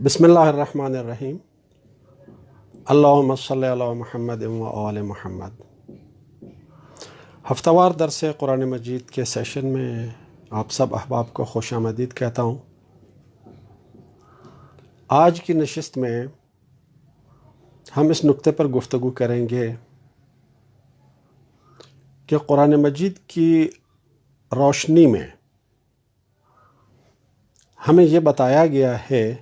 بسم اللہ الرحمن الرحیم۔ اللہم صلی علی محمد و آل محمد۔ ہفتہ وار درس قرآن مجید کے سیشن میں آپ سب احباب کو خوش آمدید کہتا ہوں۔ آج کی نشست میں ہم اس نقطے پر گفتگو کریں گے کہ قرآن مجید کی روشنی میں ہمیں یہ بتایا گیا ہے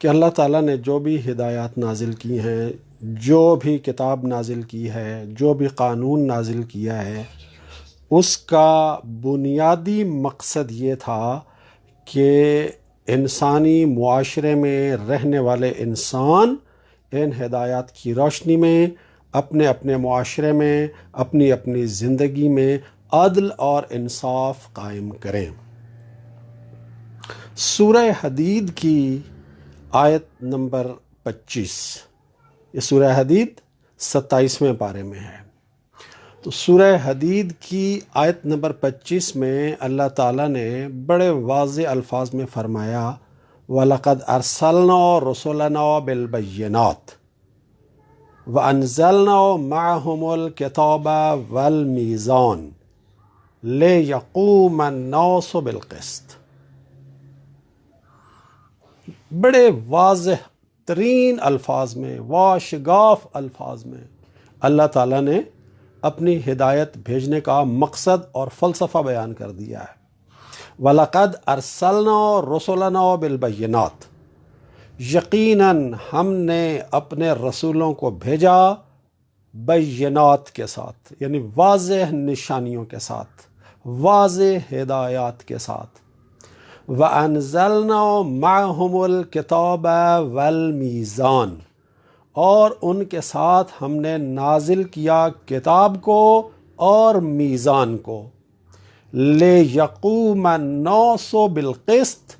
کہ اللہ تعالیٰ نے جو بھی ہدایات نازل کی ہیں، جو بھی کتاب نازل کی ہے، جو بھی قانون نازل کیا ہے، اس کا بنیادی مقصد یہ تھا کہ انسانی معاشرے میں رہنے والے انسان ان ہدایات کی روشنی میں اپنے اپنے معاشرے میں، اپنی اپنی زندگی میں عدل اور انصاف قائم کریں۔ سورہ حدید کی آیت نمبر 25، یہ سورہ حدید 27ویں پارے میں ہے۔ تو سورہ حدید کی آیت نمبر 25 میں اللہ تعالیٰ نے بڑے واضح الفاظ میں فرمایا وَلَقَدْ أَرْسَلْنَا رُسُلَنَا بِالْبَيِّنَاتِ وَأَنزَلْنَا مَعَهُمُ الْكِتَابَ وَالْمِيزَانَ لِيَقُومَ النَّاسُ بِالْقِسْطِ۔ بڑے واضح ترین الفاظ میں، واشگاف الفاظ میں اللہ تعالیٰ نے اپنی ہدایت بھیجنے کا مقصد اور فلسفہ بیان کر دیا ہے۔ وَلَقَدْ أَرْسَلْنَا رُسُلَنَا بِالْبَيِّنَاتِ، یقیناً ہم نے اپنے رسولوں کو بھیجا بینات کے ساتھ، یعنی واضح نشانیوں کے ساتھ، واضح ہدایات کے ساتھ۔ وَأَنزَلْنَا مَعَهُمُ الْكِتَابَ وَالْمِيزَانَ، اور ان کے ساتھ ہم نے نازل کیا کتاب کو اور میزان کو۔ لِيَقُومَ النَّاسُ بِالْقِسْطِ،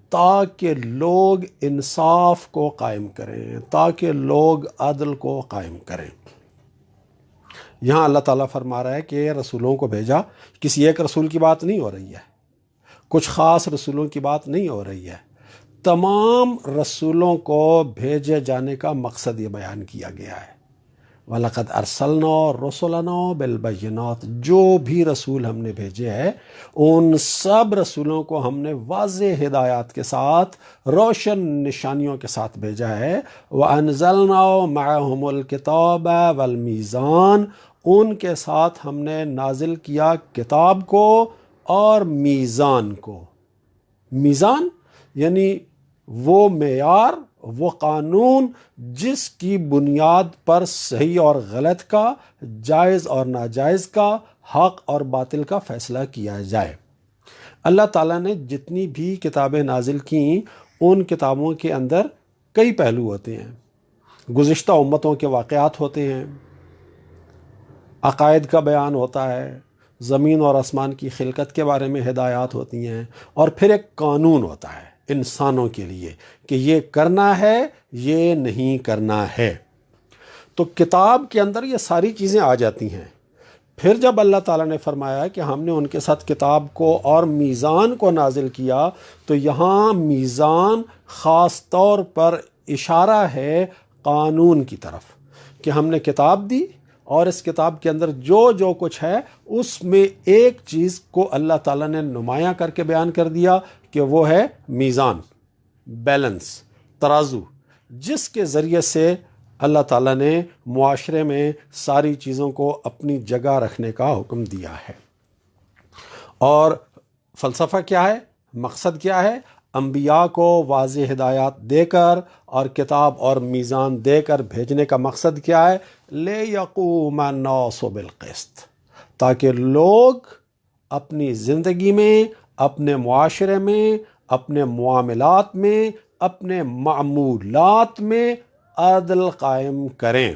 تاکہ لوگ انصاف کو قائم کریں، تاکہ لوگ عدل کو قائم کریں۔ یہاں اللہ تعالیٰ فرما رہا ہے کہ رسولوں کو بھیجا، کسی ایک رسول کی بات نہیں ہو رہی ہے، کچھ خاص رسولوں کی بات نہیں ہو رہی ہے، تمام رسولوں کو بھیجے جانے کا مقصد یہ بیان کیا گیا ہے۔ وَلَقَدْ أَرْسَلْنَا رُسُلَنَا بِالْبَيِّنَاتِ، جو بھی رسول ہم نے بھیجے ہیں ان سب رسولوں کو ہم نے واضح ہدایات کے ساتھ، روشن نشانیوں کے ساتھ بھیجا ہے۔ وَأَنزَلْنَا مَعَهُمُ الْكِتَابَ وَالْمِيزَانَ، ان کے ساتھ ہم نے نازل کیا کتاب کو اور میزان کو۔ میزان یعنی وہ معیار، وہ قانون جس کی بنیاد پر صحیح اور غلط کا، جائز اور ناجائز کا، حق اور باطل کا فیصلہ کیا جائے۔ اللہ تعالیٰ نے جتنی بھی کتابیں نازل کیں ان کتابوں کے اندر کئی پہلو ہوتے ہیں۔ گزشتہ امتوں کے واقعات ہوتے ہیں، عقائد کا بیان ہوتا ہے، زمین اور آسمان کی خلقت کے بارے میں ہدایات ہوتی ہیں، اور پھر ایک قانون ہوتا ہے انسانوں کے لیے کہ یہ کرنا ہے، یہ نہیں کرنا ہے۔ تو کتاب کے اندر یہ ساری چیزیں آ جاتی ہیں۔ پھر جب اللہ تعالیٰ نے فرمایا کہ ہم نے ان کے ساتھ کتاب کو اور میزان کو نازل کیا، تو یہاں میزان خاص طور پر اشارہ ہے قانون کی طرف، کہ ہم نے کتاب دی اور اس کتاب کے اندر جو کچھ ہے اس میں ایک چیز کو اللہ تعالیٰ نے نمایاں کر کے بیان کر دیا کہ وہ ہے میزان، بیلنس، ترازو، جس کے ذریعے سے اللہ تعالیٰ نے معاشرے میں ساری چیزوں کو اپنی جگہ رکھنے کا حکم دیا ہے۔ اور فلسفہ کیا ہے، مقصد کیا ہے؟ انبیاء کو واضح ہدایات دے کر اور کتاب اور میزان دے کر بھیجنے کا مقصد کیا ہے؟ لِيَقُومَ النَّاسُ بِالْقِسْطِ، تاکہ لوگ اپنی زندگی میں، اپنے معاشرے میں، اپنے معاملات میں، اپنے معمولات میں عدل قائم کریں۔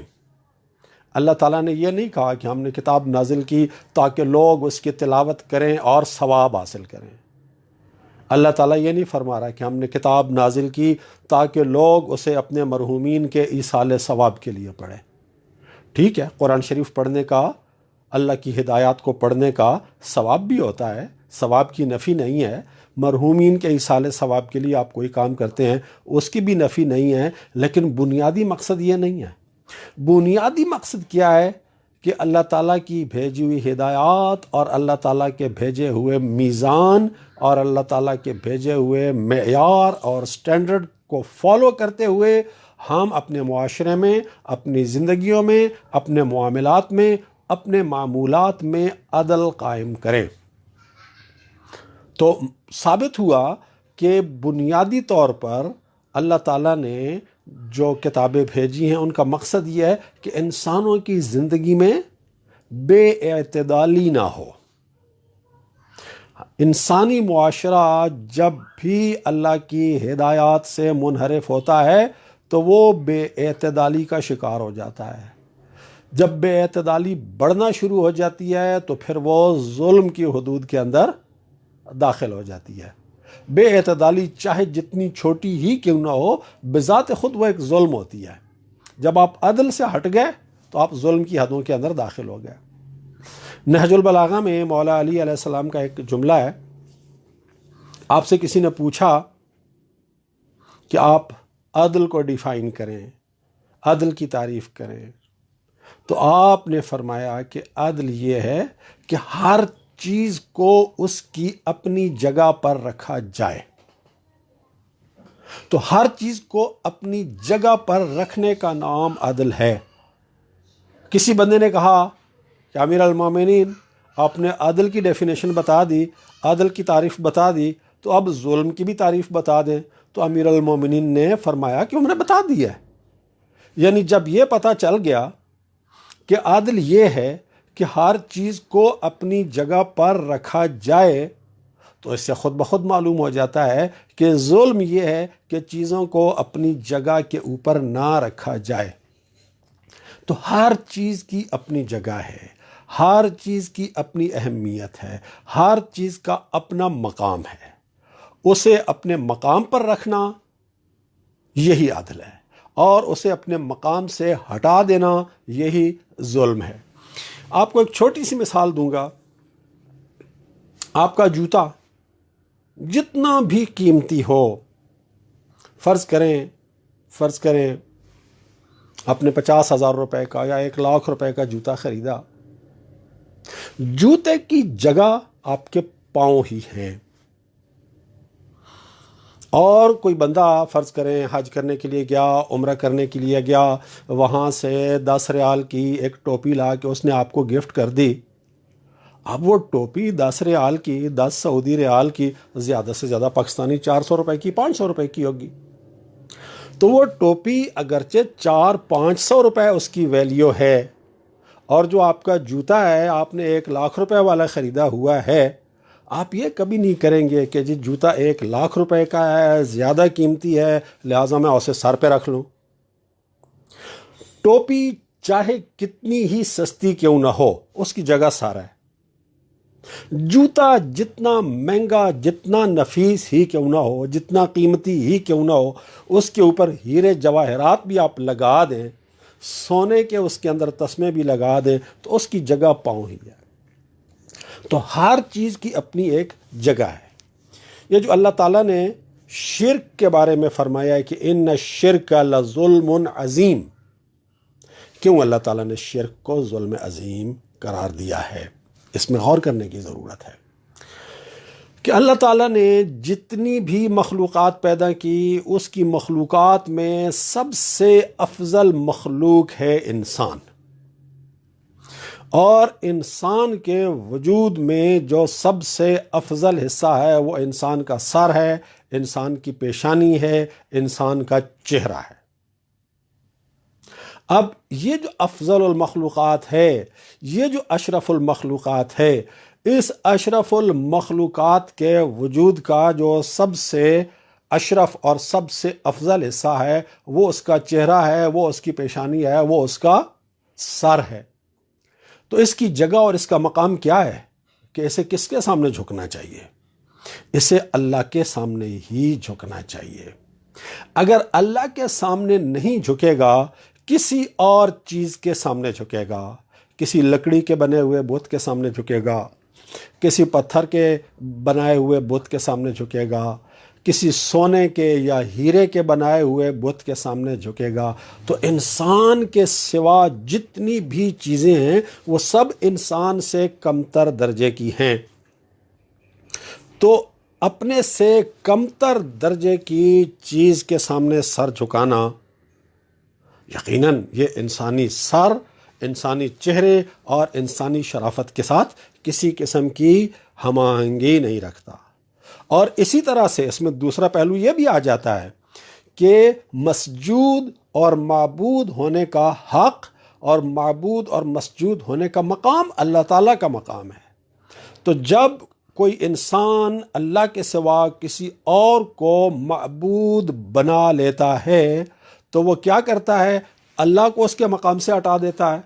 اللہ تعالیٰ نے یہ نہیں کہا کہ ہم نے کتاب نازل کی تاکہ لوگ اس کی تلاوت کریں اور ثواب حاصل کریں۔ اللہ تعالیٰ یہ نہیں فرما رہا کہ ہم نے کتاب نازل کی تاکہ لوگ اسے اپنے مرحومین کے ایصال ثواب کے لیے پڑھیں۔ ٹھیک ہے، قرآن شریف پڑھنے کا، اللہ کی ہدایات کو پڑھنے کا ثواب بھی ہوتا ہے، ثواب کی نفی نہیں ہے، مرحومین کے ایصال ثواب کے لیے آپ کوئی کام کرتے ہیں اس کی بھی نفی نہیں ہے، لیکن بنیادی مقصد یہ نہیں ہے۔ بنیادی مقصد کیا ہے کہ اللہ تعالیٰ کی بھیجی ہوئی ہدایات اور اللہ تعالیٰ کے بھیجے ہوئے میزان اور اللہ تعالیٰ کے بھیجے ہوئے معیار اور سٹینڈرڈ کو فالو کرتے ہوئے ہم اپنے معاشرے میں، اپنی زندگیوں میں، اپنے معاملات میں، اپنے معمولات میں عدل قائم کریں۔ تو ثابت ہوا کہ بنیادی طور پر اللہ تعالیٰ نے جو کتابیں بھیجی ہیں ان کا مقصد یہ ہے کہ انسانوں کی زندگی میں بے اعتدالی نہ ہو۔ انسانی معاشرہ جب بھی اللہ کی ہدایات سے منحرف ہوتا ہے تو وہ بے اعتدالی کا شکار ہو جاتا ہے۔ جب بے اعتدالی بڑھنا شروع ہو جاتی ہے تو پھر وہ ظلم کی حدود کے اندر داخل ہو جاتی ہے۔ بے اعتدالی چاہے جتنی چھوٹی ہی کیوں نہ ہو، بذات خود وہ ایک ظلم ہوتی ہے۔ جب آپ عدل سے ہٹ گئے تو آپ ظلم کی حدوں کے اندر داخل ہو گئے۔ نہج البلاغہ میں مولا علی علیہ السلام کا ایک جملہ ہے، آپ سے کسی نے پوچھا کہ آپ عدل کو ڈیفائن کریں، عدل کی تعریف کریں، تو آپ نے فرمایا کہ عدل یہ ہے کہ ہر چیز کو اس کی اپنی جگہ پر رکھا جائے۔ تو ہر چیز کو اپنی جگہ پر رکھنے کا نام عدل ہے۔ کسی بندے نے کہا کہ امیر المومنین آپ نے عدل کی ڈیفینیشن بتا دی، عدل کی تعریف بتا دی، تو اب ظلم کی بھی تعریف بتا دیں۔ تو امیر المومنین نے فرمایا کہ ہم نے بتا دی ہے۔ یعنی جب یہ پتہ چل گیا کہ عدل یہ ہے کہ ہر چیز کو اپنی جگہ پر رکھا جائے، تو اس سے خود بخود معلوم ہو جاتا ہے کہ ظلم یہ ہے کہ چیزوں کو اپنی جگہ کے اوپر نہ رکھا جائے۔ تو ہر چیز کی اپنی جگہ ہے، ہر چیز کی اپنی اہمیت ہے، ہر چیز کا اپنا مقام ہے۔ اسے اپنے مقام پر رکھنا یہی عدل ہے، اور اسے اپنے مقام سے ہٹا دینا یہی ظلم ہے۔ آپ کو ایک چھوٹی سی مثال دوں گا۔ آپ کا جوتا جتنا بھی قیمتی ہو، فرض کریں آپ نے 50,000 روپے کا یا 1,00,000 روپے کا جوتا خریدا، جوتے کی جگہ آپ کے پاؤں ہی ہیں۔ اور کوئی بندہ فرض کریں حج کرنے کے لیے گیا، عمرہ کرنے کے لیے گیا، وہاں سے 10 ریال کی ایک ٹوپی لا کے اس نے آپ کو گفٹ کر دی۔ اب وہ ٹوپی 10 ریال کی، 10 سعودی ریال کی، زیادہ سے زیادہ پاکستانی 400 روپے کی، 500 روپے کی ہوگی۔ تو وہ ٹوپی اگرچہ 400-500 روپے اس کی ویلیو ہے، اور جو آپ کا جوتا ہے آپ نے 1,00,000 روپے والا خریدا ہوا ہے، آپ یہ کبھی نہیں کریں گے کہ جی جوتا 1,00,000 روپے کا ہے، زیادہ قیمتی ہے، لہٰذا میں اسے سر پہ رکھ لوں۔ ٹوپی چاہے کتنی ہی سستی کیوں نہ ہو، اس کی جگہ سارا ہے۔ جوتا جتنا مہنگا، جتنا نفیس ہی کیوں نہ ہو، جتنا قیمتی ہی کیوں نہ ہو، اس کے اوپر ہیرے جواہرات بھی آپ لگا دیں، سونے کے اس کے اندر تسمے بھی لگا دیں، تو اس کی جگہ پاؤں ہی ہے۔ تو ہر چیز کی اپنی ایک جگہ ہے۔ یہ جو اللہ تعالیٰ نے شرک کے بارے میں فرمایا ہے کہ ان الشرک لظلم عظیم، کیوں اللہ تعالیٰ نے شرک کو ظلم عظیم قرار دیا ہے؟ اس میں غور کرنے کی ضرورت ہے کہ اللہ تعالیٰ نے جتنی بھی مخلوقات پیدا کی، اس کی مخلوقات میں سب سے افضل مخلوق ہے انسان، اور انسان کے وجود میں جو سب سے افضل حصہ ہے وہ انسان کا سر ہے، انسان کی پیشانی ہے، انسان کا چہرہ ہے۔ اب یہ جو افضل المخلوقات ہے، یہ جو اشرف المخلوقات ہے، اس اشرف المخلوقات کے وجود کا جو سب سے اشرف اور سب سے افضل حصہ ہے وہ اس کا چہرہ ہے، وہ اس کی پیشانی ہے، وہ اس کا سر ہے۔ تو اس کی جگہ اور اس کا مقام کیا ہے کہ اسے کس کے سامنے جھکنا چاہیے؟ اسے اللہ کے سامنے ہی جھکنا چاہیے۔ اگر اللہ کے سامنے نہیں جھکے گا، کسی اور چیز کے سامنے جھکے گا، کسی لکڑی کے بنے ہوئے بت کے سامنے جھکے گا، کسی پتھر کے بنائے ہوئے بت کے سامنے جھکے گا، کسی سونے کے یا ہیرے کے بنائے ہوئے بت کے سامنے جھکے گا، تو انسان کے سوا جتنی بھی چیزیں ہیں وہ سب انسان سے کمتر درجے کی ہیں۔ تو اپنے سے کمتر درجے کی چیز کے سامنے سر جھکانا، یقیناً یہ انسانی سر، انسانی چہرے اور انسانی شرافت کے ساتھ کسی قسم کی ہم آہنگی نہیں رکھتا۔ اور اسی طرح سے اس میں دوسرا پہلو یہ بھی آ جاتا ہے کہ مسجود اور معبود ہونے کا حق اور معبود اور مسجود ہونے کا مقام اللہ تعالیٰ کا مقام ہے۔ تو جب کوئی انسان اللہ کے سوا کسی اور کو معبود بنا لیتا ہے تو وہ کیا کرتا ہے؟ اللہ کو اس کے مقام سے ہٹا دیتا ہے۔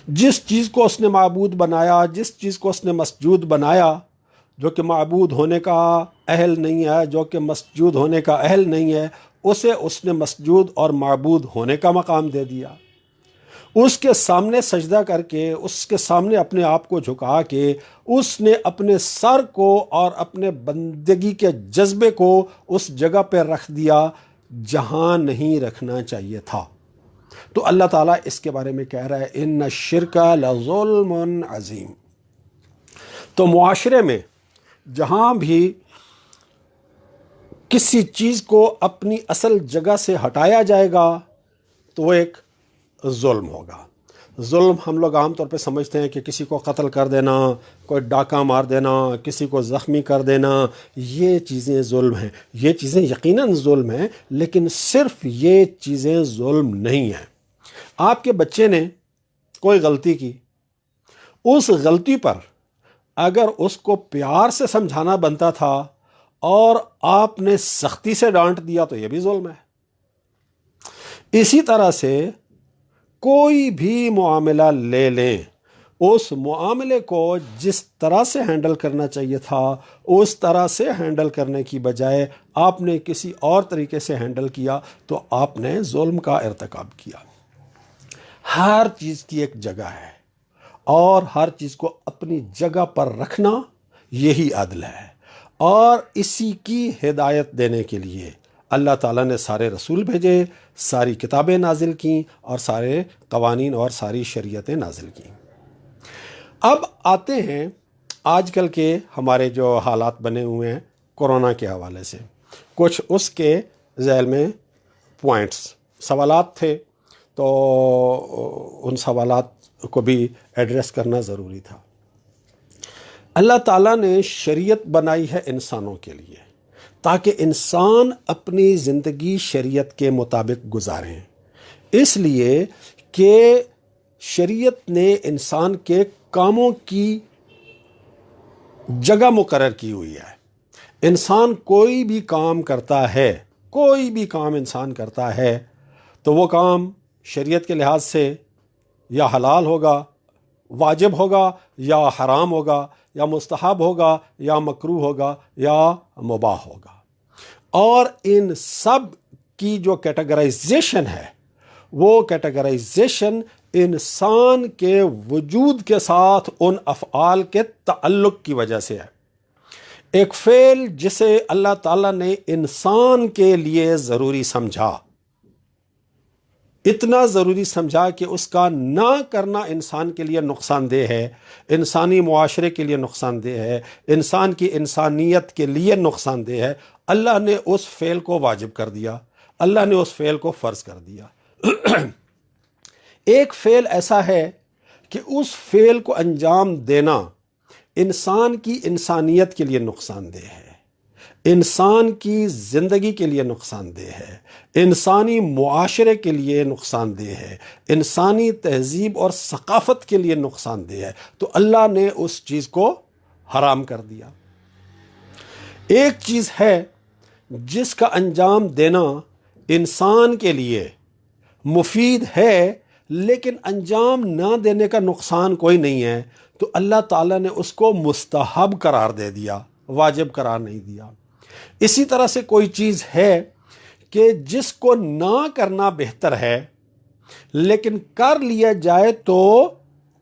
جس چیز کو اس نے معبود بنایا، جس چیز کو اس نے مسجود بنایا، جو کہ معبود ہونے کا اہل نہیں ہے، جو کہ مسجود ہونے کا اہل نہیں ہے، اسے اس نے مسجود اور معبود ہونے کا مقام دے دیا۔ اس کے سامنے سجدہ کر کے، اس کے سامنے اپنے آپ کو جھکا کے، اس نے اپنے سر کو اور اپنے بندگی کے جذبے کو اس جگہ پہ رکھ دیا جہاں نہیں رکھنا چاہیے تھا۔ تو اللہ تعالیٰ اس کے بارے میں کہہ رہا ہے ان الشرک لظلم عظیم۔ تو معاشرے میں جہاں بھی کسی چیز کو اپنی اصل جگہ سے ہٹایا جائے گا تو وہ ایک ظلم ہوگا۔ ظلم ہم لوگ عام طور پہ سمجھتے ہیں کہ کسی کو قتل کر دینا، کوئی ڈاکہ مار دینا، کسی کو زخمی کر دینا، یہ چیزیں ظلم ہیں۔ یہ چیزیں یقیناً ظلم ہیں، لیکن صرف یہ چیزیں ظلم نہیں ہیں۔ آپ کے بچے نے کوئی غلطی کی، اس غلطی پر اگر اس کو پیار سے سمجھانا بنتا تھا اور آپ نے سختی سے ڈانٹ دیا تو یہ بھی ظلم ہے۔ اسی طرح سے کوئی بھی معاملہ لے لیں، اس معاملے کو جس طرح سے ہینڈل کرنا چاہیے تھا اس طرح سے ہینڈل کرنے کی بجائے آپ نے کسی اور طریقے سے ہینڈل کیا تو آپ نے ظلم کا ارتکاب کیا۔ ہر چیز کی ایک جگہ ہے اور ہر چیز کو اپنی جگہ پر رکھنا یہی عدل ہے، اور اسی کی ہدایت دینے کے لیے اللہ تعالیٰ نے سارے رسول بھیجے، ساری کتابیں نازل کیں اور سارے قوانین اور ساری شریعتیں نازل کیں۔ اب آتے ہیں آج کل کے ہمارے جو حالات بنے ہوئے ہیں کورونا کے حوالے سے، کچھ اس کے ذیل میں پوائنٹس، سوالات تھے، تو ان سوالات کو بھی ایڈریس کرنا ضروری تھا۔ اللہ تعالیٰ نے شریعت بنائی ہے انسانوں کے لیے تاکہ انسان اپنی زندگی شریعت کے مطابق گزاریں، اس لیے کہ شریعت نے انسان کے کاموں کی جگہ مقرر کی ہوئی ہے۔ انسان کوئی بھی کام کرتا ہے، کوئی بھی کام انسان کرتا ہے تو وہ کام شریعت کے لحاظ سے یا حلال ہوگا، واجب ہوگا، یا حرام ہوگا، یا مستحب ہوگا، یا مکروہ ہوگا، یا مباح ہوگا۔ اور ان سب کی جو کیٹیگرائزیشن ہے وہ کیٹیگرائزیشن انسان کے وجود کے ساتھ ان افعال کے تعلق کی وجہ سے ہے۔ ایک فعل جسے اللہ تعالیٰ نے انسان کے لیے ضروری سمجھا، اتنا ضروری سمجھا کہ اس کا نہ کرنا انسان کے لیے نقصان دہ ہے، انسانی معاشرے کے لیے نقصان دہ ہے، انسان کی انسانیت کے لیے نقصان دہ ہے، اللہ نے اس فعل کو واجب کر دیا، اللہ نے اس فعل کو فرض کر دیا۔ ایک فعل ایسا ہے کہ اس فعل کو انجام دینا انسان کی انسانیت کے لیے نقصان دہ ہے، انسان کی زندگی کے لیے نقصان دہ ہے، انسانی معاشرے کے لیے نقصان دہ ہے، انسانی تہذیب اور ثقافت کے لیے نقصان دہ ہے، تو اللہ نے اس چیز کو حرام کر دیا۔ ایک چیز ہے جس کا انجام دینا انسان کے لیے مفید ہے لیکن انجام نہ دینے کا نقصان کوئی نہیں ہے، تو اللہ تعالیٰ نے اس کو مستحب قرار دے دیا، واجب قرار نہیں دیا۔ اسی طرح سے کوئی چیز ہے کہ جس کو نہ کرنا بہتر ہے لیکن کر لیا جائے تو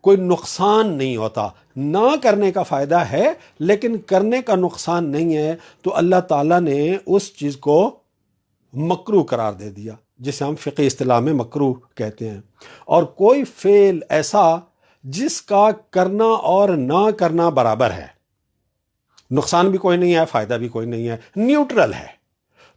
کوئی نقصان نہیں ہوتا. نہ کرنے کا فائدہ ہے لیکن کرنے کا نقصان نہیں ہے, تو اللہ تعالیٰ نے اس چیز کو مکروہ قرار دے دیا, جسے ہم فقہی اصطلاح میں مکروہ کہتے ہیں. اور کوئی فعل ایسا جس کا کرنا اور نہ کرنا برابر ہے, نقصان بھی کوئی نہیں ہے فائدہ بھی کوئی نہیں ہے, نیوٹرل ہے,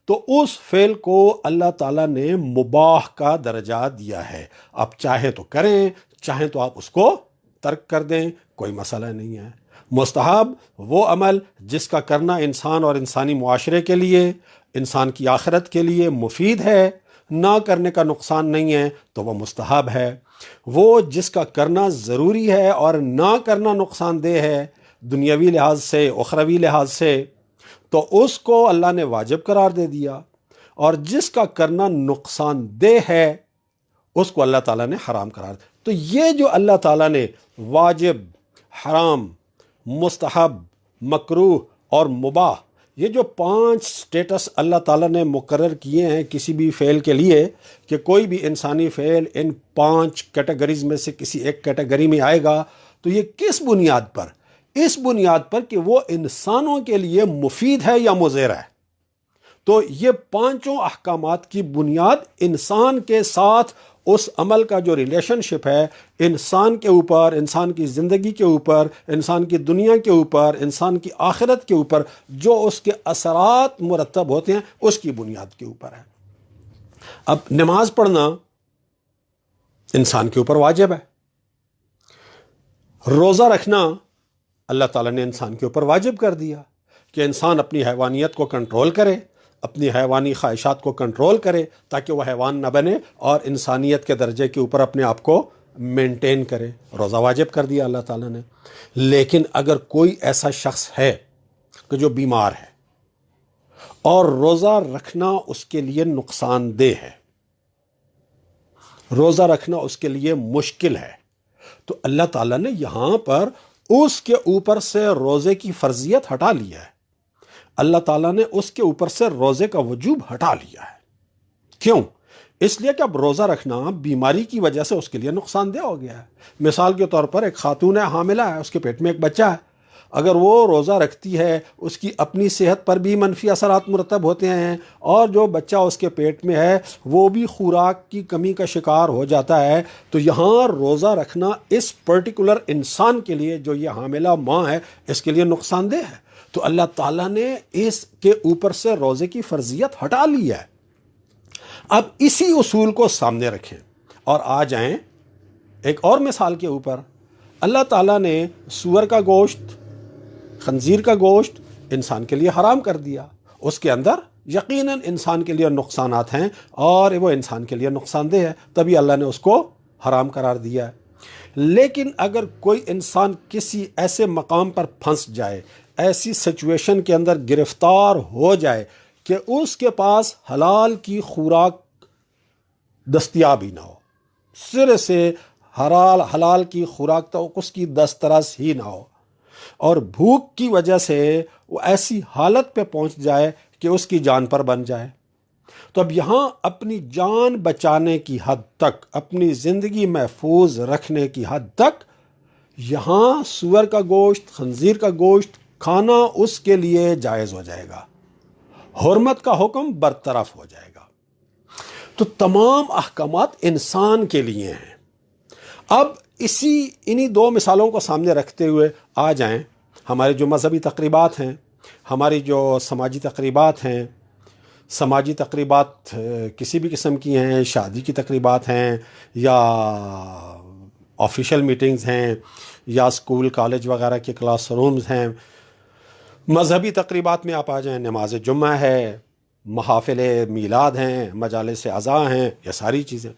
تو اس فعل کو اللہ تعالیٰ نے مباح کا درجہ دیا ہے. آپ چاہے تو کریں, چاہیں تو آپ اس کو ترک کر دیں, کوئی مسئلہ نہیں ہے. مستحب وہ عمل جس کا کرنا انسان اور انسانی معاشرے کے لیے, انسان کی آخرت کے لیے مفید ہے, نہ کرنے کا نقصان نہیں ہے, تو وہ مستحب ہے. وہ جس کا کرنا ضروری ہے اور نہ کرنا نقصان دہ ہے دنیاوی لحاظ سے, اخروی لحاظ سے, تو اس کو اللہ نے واجب قرار دے دیا. اور جس کا کرنا نقصان دہ ہے اس کو اللہ تعالیٰ نے حرام قرار دیا. تو یہ جو اللہ تعالیٰ نے واجب, حرام, مستحب, مکروہ اور مباح, یہ جو 5 سٹیٹس اللہ تعالیٰ نے مقرر کیے ہیں کسی بھی فعل کے لیے, کہ کوئی بھی انسانی فعل ان 5 کیٹیگریز میں سے کسی ایک کیٹیگری میں آئے گا, تو یہ کس بنیاد پر؟ اس بنیاد پر کہ وہ انسانوں کے لیے مفید ہے یا مضر ہے. تو یہ 5 احکامات کی بنیاد انسان کے ساتھ اس عمل کا جو ریلیشن شپ ہے, انسان کے اوپر, انسان کی زندگی کے اوپر, انسان کی دنیا کے اوپر, انسان کی آخرت کے اوپر جو اس کے اثرات مرتب ہوتے ہیں, اس کی بنیاد کے اوپر ہے. اب نماز پڑھنا انسان کے اوپر واجب ہے, روزہ رکھنا اللہ تعالیٰ نے انسان کے اوپر واجب کر دیا کہ انسان اپنی حیوانیت کو کنٹرول کرے, اپنی حیوانی خواہشات کو کنٹرول کرے تاکہ وہ حیوان نہ بنے اور انسانیت کے درجے کے اوپر اپنے آپ کو مینٹین کرے. روزہ واجب کر دیا اللہ تعالیٰ نے. لیکن اگر کوئی ایسا شخص ہے کہ جو بیمار ہے اور روزہ رکھنا اس کے لیے نقصان دہ ہے, روزہ رکھنا اس کے لیے مشکل ہے, تو اللہ تعالیٰ نے یہاں پر اس کے اوپر سے روزے کی فرضیت ہٹا لیا ہے. اللہ تعالیٰ نے اس کے اوپر سے روزے کا وجوب ہٹا لیا ہے. کیوں؟ اس لیے کہ اب روزہ رکھنا بیماری کی وجہ سے اس کے لیے نقصان دہ ہو گیا ہے. مثال کے طور پر ایک خاتون ہے, حاملہ ہے, اس کے پیٹ میں ایک بچہ ہے. اگر وہ روزہ رکھتی ہے, اس کی اپنی صحت پر بھی منفی اثرات مرتب ہوتے ہیں, اور جو بچہ اس کے پیٹ میں ہے وہ بھی خوراک کی کمی کا شکار ہو جاتا ہے. تو یہاں روزہ رکھنا اس پرٹیکولر انسان کے لیے, جو یہ حاملہ ماں ہے, اس کے لیے نقصان دہ ہے. تو اللہ تعالیٰ نے اس کے اوپر سے روزے کی فرضیت ہٹا لی ہے. اب اسی اصول کو سامنے رکھیں اور آ جائیں ایک اور مثال کے اوپر. اللہ تعالیٰ نے سور کا گوشت, خنزیر کا گوشت انسان کے لیے حرام کر دیا. اس کے اندر یقیناً انسان کے لیے نقصانات ہیں اور وہ انسان کے لیے نقصان دہ ہے, تبھی اللہ نے اس کو حرام قرار دیا ہے. لیکن اگر کوئی انسان کسی ایسے مقام پر پھنس جائے, ایسی سچویشن کے اندر گرفتار ہو جائے کہ اس کے پاس حلال کی خوراک دستیاب ہی نہ ہو, سرے سے حلال کی خوراک تو اس کی دسترس ہی نہ ہو, اور بھوک کی وجہ سے وہ ایسی حالت پہ پہنچ جائے کہ اس کی جان پر بن جائے, تو اب یہاں اپنی جان بچانے کی حد تک, اپنی زندگی محفوظ رکھنے کی حد تک, یہاں سور کا گوشت, خنزیر کا گوشت کھانا اس کے لیے جائز ہو جائے گا, حرمت کا حکم برطرف ہو جائے گا. تو تمام احکامات انسان کے لیے ہیں. اب انہی 2 مثالوں کو سامنے رکھتے ہوئے آ جائیں ہمارے جو مذہبی تقریبات ہیں, ہماری جو سماجی تقریبات ہیں. سماجی تقریبات کسی بھی قسم کی ہیں, شادی کی تقریبات ہیں, یا آفیشیل میٹنگز ہیں, یا اسکول کالج وغیرہ کے کلاس رومز ہیں. مذہبی تقریبات میں آپ آ جائیں, نماز جمعہ ہے, محافل میلاد ہیں, مجالس عزاء ہیں, یہ ساری چیزیں.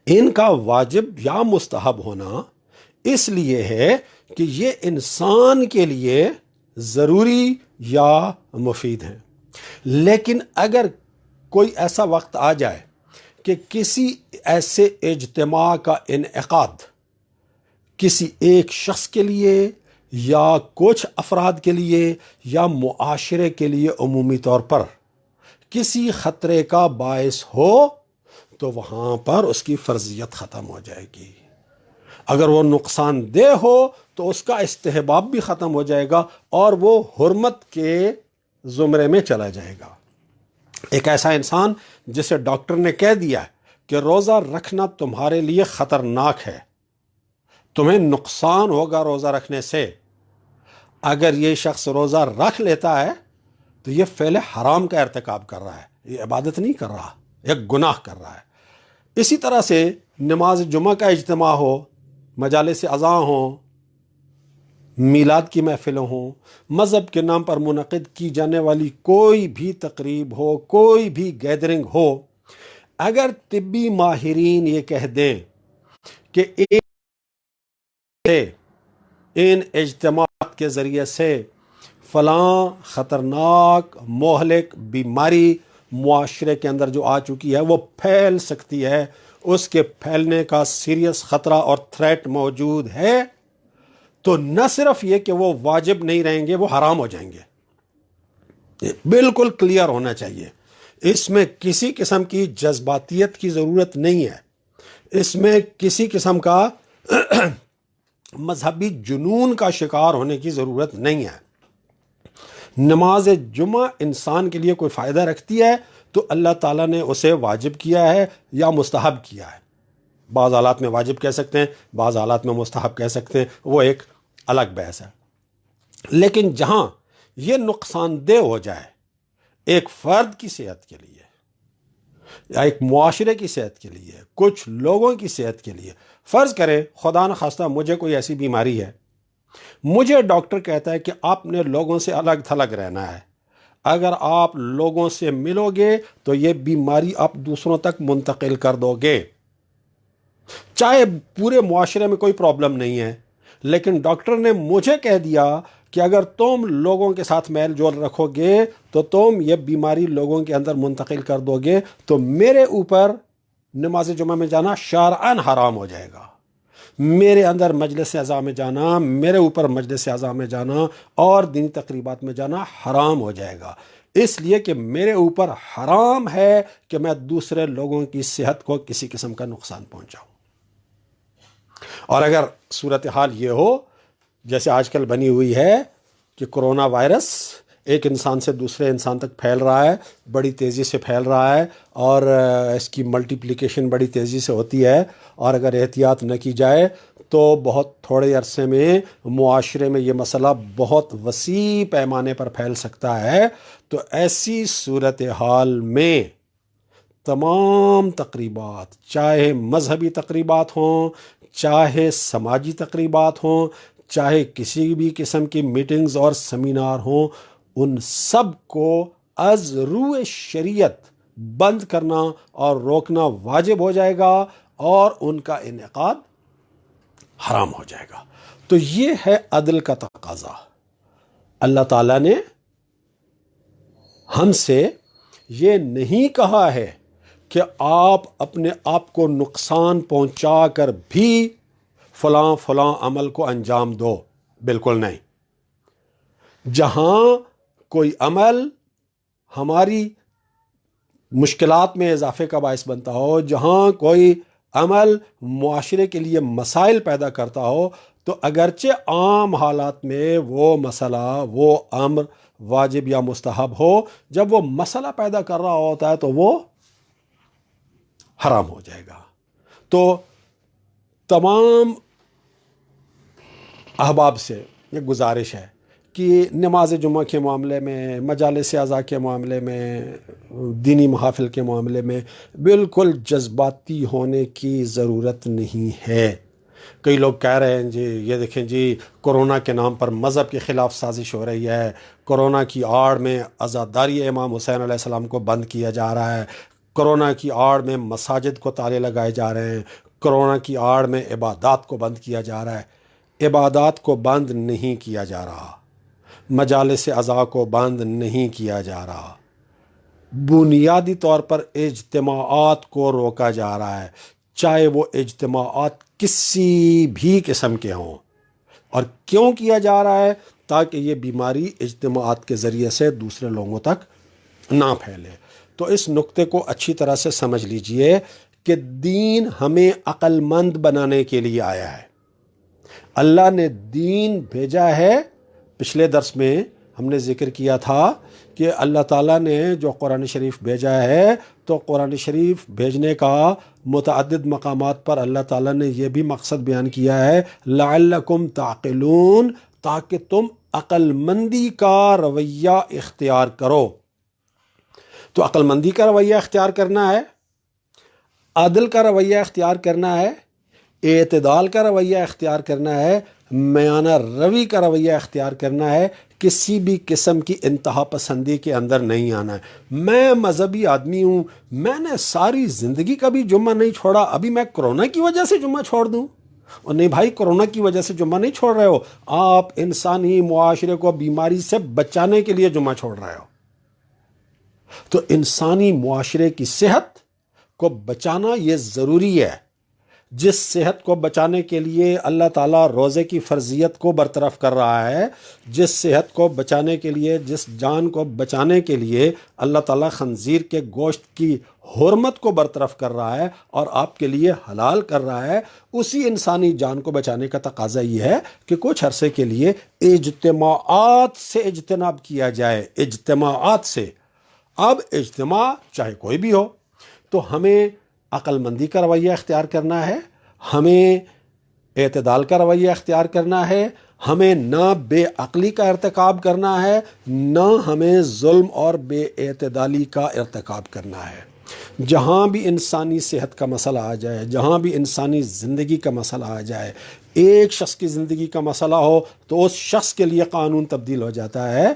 ان کا واجب یا مستحب ہونا اس لیے ہے کہ یہ انسان کے لیے ضروری یا مفید ہیں. لیکن اگر کوئی ایسا وقت آ جائے کہ کسی ایسے اجتماع کا انعقاد کسی ایک شخص کے لیے یا کچھ افراد کے لیے یا معاشرے کے لیے عمومی طور پر کسی خطرے کا باعث ہو, تو وہاں پر اس کی فرضیت ختم ہو جائے گی. اگر وہ نقصان دہ ہو تو اس کا استحباب بھی ختم ہو جائے گا اور وہ حرمت کے زمرے میں چلا جائے گا۔ ایک ایسا انسان جسے ڈاکٹر نے کہہ دیا کہ روزہ رکھنا تمہارے لیے خطرناک ہے، تمہیں نقصان ہوگا روزہ رکھنے سے، اگر یہ شخص روزہ رکھ لیتا ہے تو یہ فعل حرام کا ارتکاب کر رہا ہے، یہ عبادت نہیں کر رہا، ایک گناہ کر رہا ہے۔ اسی طرح سے نماز جمعہ کا اجتماع ہو، مجالس اذاں ہوں، میلاد کی محفلیں ہوں، مذہب کے نام پر منعقد کی جانے والی کوئی بھی تقریب ہو، کوئی بھی گیدرنگ ہو، اگر طبی ماہرین یہ کہہ دیں کہ ان اجتماعات کے ذریعے سے فلاں خطرناک مہلک بیماری معاشرے کے اندر جو آ چکی ہے وہ پھیل سکتی ہے، اس کے پھیلنے کا سیریس خطرہ اور تھریٹ موجود ہے، تو نہ صرف یہ کہ وہ واجب نہیں رہیں گے، وہ حرام ہو جائیں گے۔ یہ بالکل کلیئر ہونا چاہیے، اس میں کسی قسم کی جذباتیت کی ضرورت نہیں ہے، اس میں کسی قسم کا مذہبی جنون کا شکار ہونے کی ضرورت نہیں ہے۔ نماز جمعہ انسان کے لیے کوئی فائدہ رکھتی ہے تو اللہ تعالیٰ نے اسے واجب کیا ہے یا مستحب کیا ہے۔ بعض حالات میں واجب کہہ سکتے ہیں، بعض حالات میں مستحب کہہ سکتے ہیں، وہ ایک الگ بحث ہے۔ لیکن جہاں یہ نقصان دہ ہو جائے ایک فرد کی صحت کے لیے یا ایک معاشرے کی صحت کے لیے، کچھ لوگوں کی صحت کے لیے، فرض کرے خدا نخواستہ مجھے کوئی ایسی بیماری ہے، مجھے ڈاکٹر کہتا ہے کہ آپ نے لوگوں سے الگ تھلگ رہنا ہے، اگر آپ لوگوں سے ملو گے تو یہ بیماری آپ دوسروں تک منتقل کر دو گے، چاہے پورے معاشرے میں کوئی پرابلم نہیں ہے، لیکن ڈاکٹر نے مجھے کہہ دیا کہ اگر تم لوگوں کے ساتھ میل جول رکھو گے تو تم یہ بیماری لوگوں کے اندر منتقل کر دو گے، تو میرے اوپر نماز جمعہ میں جانا شرعاً حرام ہو جائے گا، میرے اندر مجلس اعضاء میں جانا، میرے اوپر مجلس اعضاء میں جانا اور دینی تقریبات میں جانا حرام ہو جائے گا، اس لیے کہ میرے اوپر حرام ہے کہ میں دوسرے لوگوں کی صحت کو کسی قسم کا نقصان پہنچاؤں۔ اور اگر صورتحال یہ ہو جیسے آج کل بنی ہوئی ہے کہ کرونا وائرس ایک انسان سے دوسرے انسان تک پھیل رہا ہے، بڑی تیزی سے پھیل رہا ہے اور اس کی ملٹیپلیکیشن بڑی تیزی سے ہوتی ہے، اور اگر احتیاط نہ کی جائے تو بہت تھوڑے عرصے میں معاشرے میں یہ مسئلہ بہت وسیع پیمانے پر پھیل سکتا ہے، تو ایسی صورتحال میں تمام تقریبات، چاہے مذہبی تقریبات ہوں، چاہے سماجی تقریبات ہوں، چاہے کسی بھی قسم کی میٹنگز اور سیمینار ہوں، ان سب کو از روئے شریعت بند کرنا اور روکنا واجب ہو جائے گا اور ان کا انعقاد حرام ہو جائے گا۔ تو یہ ہے عدل کا تقاضا۔ اللہ تعالیٰ نے ہم سے یہ نہیں کہا ہے کہ آپ اپنے آپ کو نقصان پہنچا کر بھی فلاں فلاں عمل کو انجام دو، بالکل نہیں۔ جہاں کوئی عمل ہماری مشکلات میں اضافے کا باعث بنتا ہو، جہاں کوئی عمل معاشرے کے لیے مسائل پیدا کرتا ہو، تو اگرچہ عام حالات میں وہ مسئلہ، وہ امر واجب یا مستحب ہو، جب وہ مسئلہ پیدا کر رہا ہوتا ہے تو وہ حرام ہو جائے گا۔ تو تمام احباب سے یہ گزارش ہے کہ نماز جمعہ کے معاملے میں، مجالس اعضاء کے معاملے میں، دینی محافل کے معاملے میں بالکل جذباتی ہونے کی ضرورت نہیں ہے۔ کئی لوگ کہہ رہے ہیں جی یہ دیکھیں جی کرونا کے نام پر مذہب کے خلاف سازش ہو رہی ہے، کرونا کی آڑ میں عزاداری امام حسین علیہ السلام کو بند کیا جا رہا ہے، کرونا کی آڑ میں مساجد کو تالے لگائے جا رہے ہیں، کرونا کی آڑ میں عبادات کو بند کیا جا رہا ہے۔ عبادات کو بند نہیں کیا جا رہا، مجالس اعضاء کو بند نہیں کیا جا رہا، بنیادی طور پر اجتماعات کو روکا جا رہا ہے، چاہے وہ اجتماعات کسی بھی قسم کے ہوں۔ اور کیوں کیا جا رہا ہے؟ تاکہ یہ بیماری اجتماعات کے ذریعے سے دوسرے لوگوں تک نہ پھیلے۔ تو اس نقطے کو اچھی طرح سے سمجھ لیجئے کہ دین ہمیں عقل مند بنانے کے لیے آیا ہے۔ اللہ نے دین بھیجا ہے۔ پچھلے درس میں ہم نے ذکر کیا تھا کہ اللہ تعالیٰ نے جو قرآن شریف بھیجا ہے، تو قرآن شریف بھیجنے کا متعدد مقامات پر اللہ تعالیٰ نے یہ بھی مقصد بیان کیا ہے، لعلکم تعقلون، تاکہ تم عقل مندی کا رویہ اختیار کرو۔ تو عقل مندی کا رویہ اختیار کرنا ہے، عدل کا رویہ اختیار کرنا ہے، اعتدال کا رویہ اختیار کرنا ہے، میانہ روی کا رویہ اختیار کرنا ہے، کسی بھی قسم کی انتہا پسندی کے اندر نہیں آنا ہے۔ میں مذہبی آدمی ہوں، میں نے ساری زندگی کا بھی جمعہ نہیں چھوڑا، ابھی میں کرونا کی وجہ سے جمعہ چھوڑ دوں؟ اور نہیں بھائی، کرونا کی وجہ سے جمعہ نہیں چھوڑ رہے ہو، آپ انسانی معاشرے کو بیماری سے بچانے کے لیے جمعہ چھوڑ رہے ہو۔ تو انسانی معاشرے کی صحت کو بچانا یہ ضروری ہے۔ جس صحت کو بچانے کے لیے اللہ تعالیٰ روزے کی فرضیت کو برطرف کر رہا ہے، جس صحت کو بچانے کے لیے، جس جان کو بچانے کے لیے اللہ تعالیٰ خنزیر کے گوشت کی حرمت کو برطرف کر رہا ہے اور آپ کے لیے حلال کر رہا ہے، اسی انسانی جان کو بچانے کا تقاضا یہ ہے کہ کچھ عرصے کے لیے اجتماعات سے اجتناب کیا جائے، اجتماعات سے۔ اب اجتماع چاہے کوئی بھی ہو، تو ہمیں عقل مندی کا رویہ اختیار کرنا ہے، ہمیں اعتدال کا رویہ اختیار کرنا ہے، ہمیں نہ بے عقلی کا ارتکاب کرنا ہے، نہ ہمیں ظلم اور بے اعتدالی کا ارتکاب کرنا ہے۔ جہاں بھی انسانی صحت کا مسئلہ آ جائے، جہاں بھی انسانی زندگی کا مسئلہ آ جائے، ایک شخص کی زندگی کا مسئلہ ہو تو اس شخص کے لیے قانون تبدیل ہو جاتا ہے۔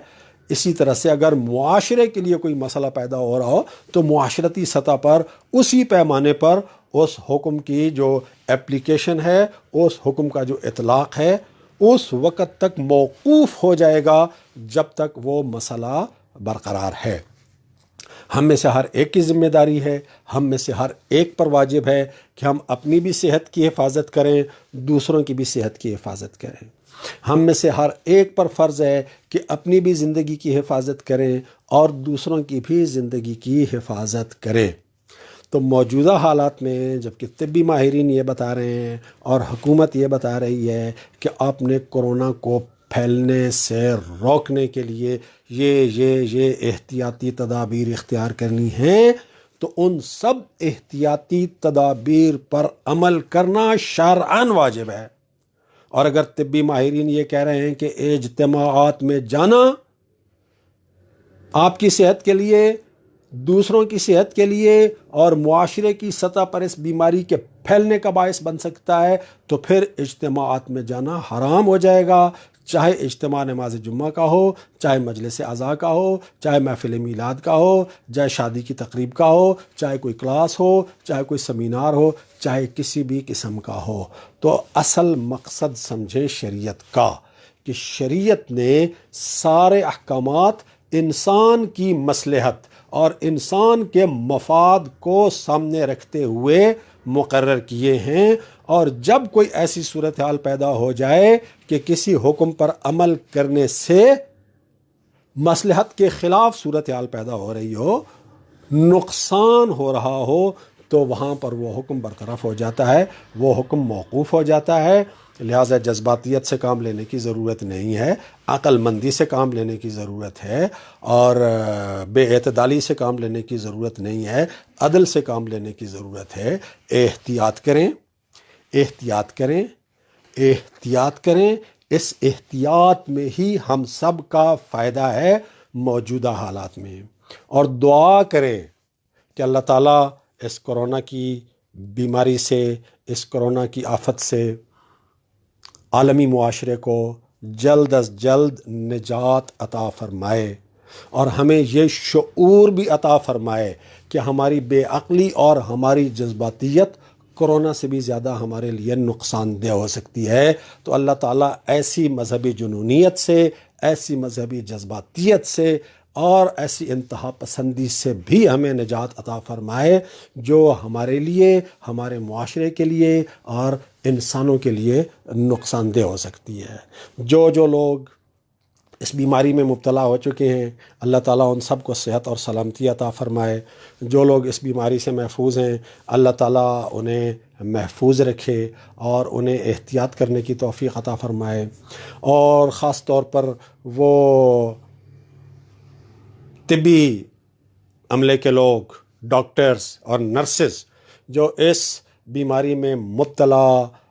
اسی طرح سے اگر معاشرے کے لیے کوئی مسئلہ پیدا ہو رہا ہو تو معاشرتی سطح پر اسی پیمانے پر اس حکم کی جو اپلیکیشن ہے، اس حکم کا جو اطلاق ہے، اس وقت تک موقوف ہو جائے گا جب تک وہ مسئلہ برقرار ہے۔ ہم میں سے ہر ایک کی ذمہ داری ہے، ہم میں سے ہر ایک پر واجب ہے کہ ہم اپنی بھی صحت کی حفاظت کریں، دوسروں کی بھی صحت کی حفاظت کریں۔ ہم میں سے ہر ایک پر فرض ہے کہ اپنی بھی زندگی کی حفاظت کریں اور دوسروں کی بھی زندگی کی حفاظت کریں۔ تو موجودہ حالات میں جب کہ طبی ماہرین یہ بتا رہے ہیں اور حکومت یہ بتا رہی ہے کہ آپ نے کورونا کو پھیلنے سے روکنے کے لیے یہ احتیاطی تدابیر اختیار کرنی ہیں، تو ان سب احتیاطی تدابیر پر عمل کرنا شرعاً واجب ہے۔ اور اگر طبی ماہرین یہ کہہ رہے ہیں کہ اجتماعات میں جانا آپ کی صحت کے لیے، دوسروں کی صحت کے لیے اور معاشرے کی سطح پر اس بیماری کے پھیلنے کا باعث بن سکتا ہے، تو پھر اجتماعات میں جانا حرام ہو جائے گا، چاہے اجتماع نماز جمعہ کا ہو، چاہے مجلس عزا کا ہو، چاہے محفل میلاد کا ہو، چاہے شادی کی تقریب کا ہو، چاہے کوئی کلاس ہو، چاہے کوئی سمینار ہو، چاہے کسی بھی قسم کا ہو۔ تو اصل مقصد سمجھیں شریعت کا، کہ شریعت نے سارے احکامات انسان کی مصلحت اور انسان کے مفاد کو سامنے رکھتے ہوئے مقرر کیے ہیں، اور جب کوئی ایسی صورتحال پیدا ہو جائے کہ کسی حکم پر عمل کرنے سے مصلحت کے خلاف صورتحال پیدا ہو رہی ہو، نقصان ہو رہا ہو، تو وہاں پر وہ حکم برطرف ہو جاتا ہے، وہ حکم موقوف ہو جاتا ہے۔ لہٰذا جذباتیت سے کام لینے کی ضرورت نہیں ہے، عقل مندی سے کام لینے کی ضرورت ہے، اور بے اعتدالی سے کام لینے کی ضرورت نہیں ہے، عدل سے کام لینے کی ضرورت ہے۔ احتیاط کریں، احتیاط کریں، احتیاط کریں۔ اس احتیاط میں ہی ہم سب کا فائدہ ہے موجودہ حالات میں، اور دعا کریں کہ اللہ تعالیٰ اس کورونا کی بیماری سے، اس کورونا کی آفت سے عالمی معاشرے کو جلد از جلد نجات عطا فرمائے، اور ہمیں یہ شعور بھی عطا فرمائے کہ ہماری بے عقلی اور ہماری جذباتیت کورونا سے بھی زیادہ ہمارے لیے نقصان دہ ہو سکتی ہے۔ تو اللہ تعالیٰ ایسی مذہبی جنونیت سے، ایسی مذہبی جذباتیت سے اور ایسی انتہا پسندی سے بھی ہمیں نجات عطا فرمائے جو ہمارے لیے، ہمارے معاشرے کے لیے اور انسانوں کے لیے نقصان دہ ہو سکتی ہے۔ جو لوگ اس بیماری میں مبتلا ہو چکے ہیں، اللہ تعالیٰ ان سب کو صحت اور سلامتی عطا فرمائے۔ جو لوگ اس بیماری سے محفوظ ہیں، اللہ تعالیٰ انہیں محفوظ رکھے اور انہیں احتیاط کرنے کی توفیق عطا فرمائے، اور خاص طور پر وہ طبی عملے کے لوگ، ڈاکٹرز اور نرسز جو اس بیماری میں مبتلا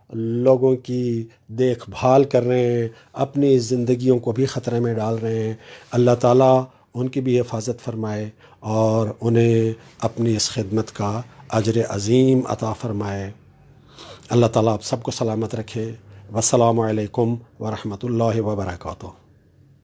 لوگوں کی دیکھ بھال کر رہے ہیں، اپنی زندگیوں کو بھی خطرے میں ڈال رہے ہیں، اللہ تعالیٰ ان کی بھی حفاظت فرمائے اور انہیں اپنی اس خدمت کا اجر عظیم عطا فرمائے۔ اللہ تعالیٰ آپ سب کو سلامت رکھے۔ والسلام علیکم ورحمۃ اللہ وبرکاتہ۔